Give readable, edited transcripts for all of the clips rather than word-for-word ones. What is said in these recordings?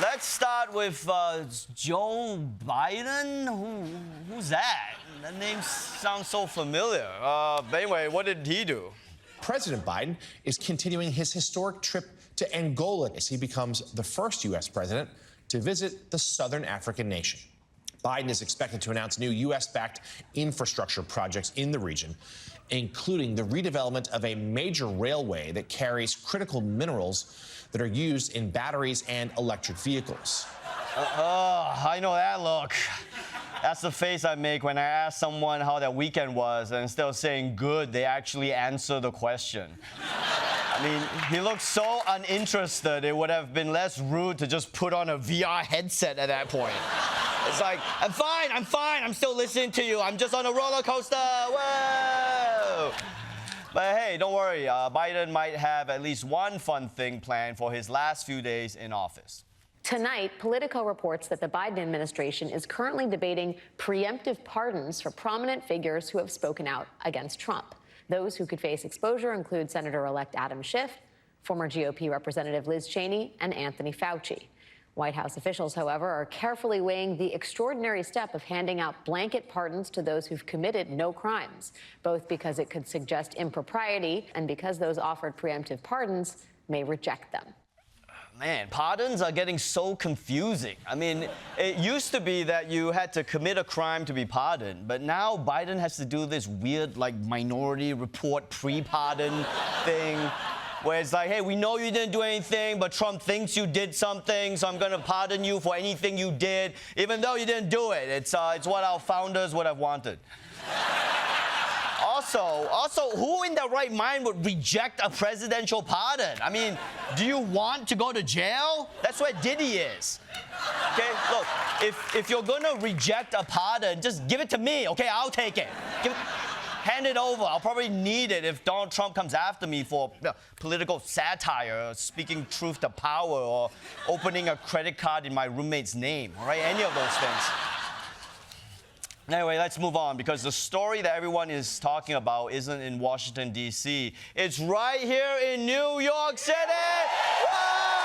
Let's start with Joe Biden. Who's that? That name sounds so familiar. But anyway, what did he do? President Biden is continuing his historic trip to Angola as he becomes the first U.S. president to visit the southern African nation. Biden is expected to announce new U.S.-backed infrastructure projects in the region, including the redevelopment of a major railway that carries critical minerals that are used in batteries and electric vehicles. I know that look. That's the face I make when I ask someone how their weekend was, and instead of saying good, they actually answer the question. I mean, he looks so uninterested, it would have been less rude to just put on a VR headset at that point. It's like, I'm fine, I'm still listening to you, I'm just on a roller coaster, whoa! But hey, don't worry, Biden might have at least one fun thing planned for his last few days in office. Tonight, Politico reports that the Biden administration is currently debating preemptive pardons for prominent figures who have spoken out against Trump. Those who could face exposure include Senator-elect Adam Schiff, former GOP Representative Liz Cheney, and Anthony Fauci. White House officials, however, are carefully weighing the extraordinary step of handing out blanket pardons to those who've committed no crimes, both because it could suggest impropriety and because those offered preemptive pardons may reject them. Man, pardons are getting so confusing. I mean, it used to be that you had to commit a crime to be pardoned, but now Biden has to do this weird, like, Minority Report pre-pardon thing, where it's like, hey, we know you didn't do anything, but Trump thinks you did something, so I'm going to pardon you for anything you did, even though you didn't do it. It's what our founders would have wanted. Also, who in their right mind would reject a presidential pardon? I mean, do you want to go to jail? That's where Diddy is. Okay, look, if you're gonna reject a pardon, just give it to me, okay? I'll take it. Hand it over. I'll probably need it if Donald Trump comes after me for political satire, or speaking truth to power, or opening a credit card in my roommate's name, all right? Any of those things. Anyway, let's move on, because the story that everyone is talking about isn't in Washington, D.C. It's right here in New York City! Whoa!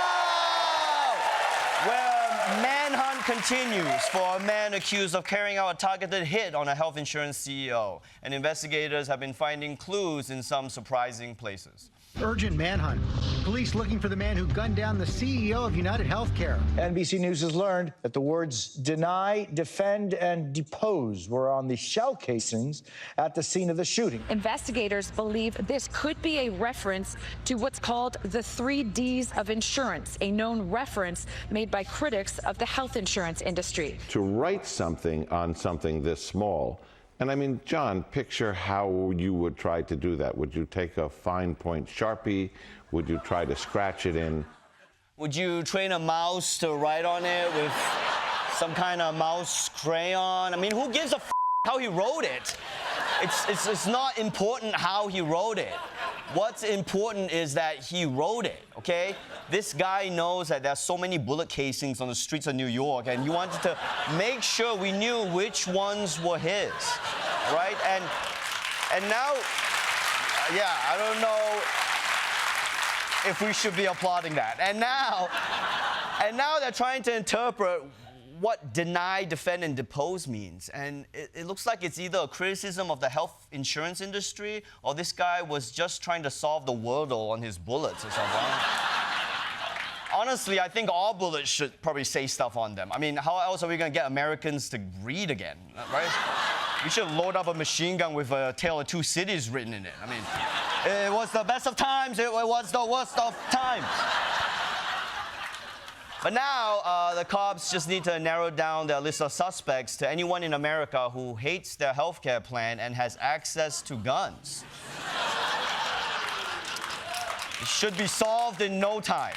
Where manhunt continues for a man accused of carrying out a targeted hit on a health insurance CEO. And investigators have been finding clues in some surprising places. Urgent manhunt. Police looking for the man who gunned down the CEO of United Healthcare. NBC News has learned that the words deny, defend, and depose were on the shell casings at the scene of the shooting. Investigators believe this could be a reference to what's called the 3 Ds of insurance, a known reference made by critics of the health insurance industry. To write something on something this small, and I mean, John, picture how you would try to do that. Would you take a fine point Sharpie? Would you try to scratch it in? Would you train a mouse to write on it with some kind of mouse crayon? I mean, who gives a f how he wrote it? It's not important how he wrote it. What's important is that he wrote it, okay? This guy knows that there's so many bullet casings on the streets of New York, and you wanted to make sure we knew which ones were his, right? And now, yeah, I don't know if we should be applauding that. And now they're trying to interpret what deny, defend, and depose means. And it looks like it's either a criticism of the health insurance industry, or this guy was just trying to solve the Wordle on his bullets or something. Honestly, I think all bullets should probably say stuff on them. I mean, how else are we going to get Americans to read again, right? We should load up a machine gun with A Tale of Two Cities written in it. I mean, it was the best of times, it was the worst of times. But now, the cops just need to narrow down their list of suspects to anyone in America who hates their healthcare plan and has access to guns. It should be solved in no time.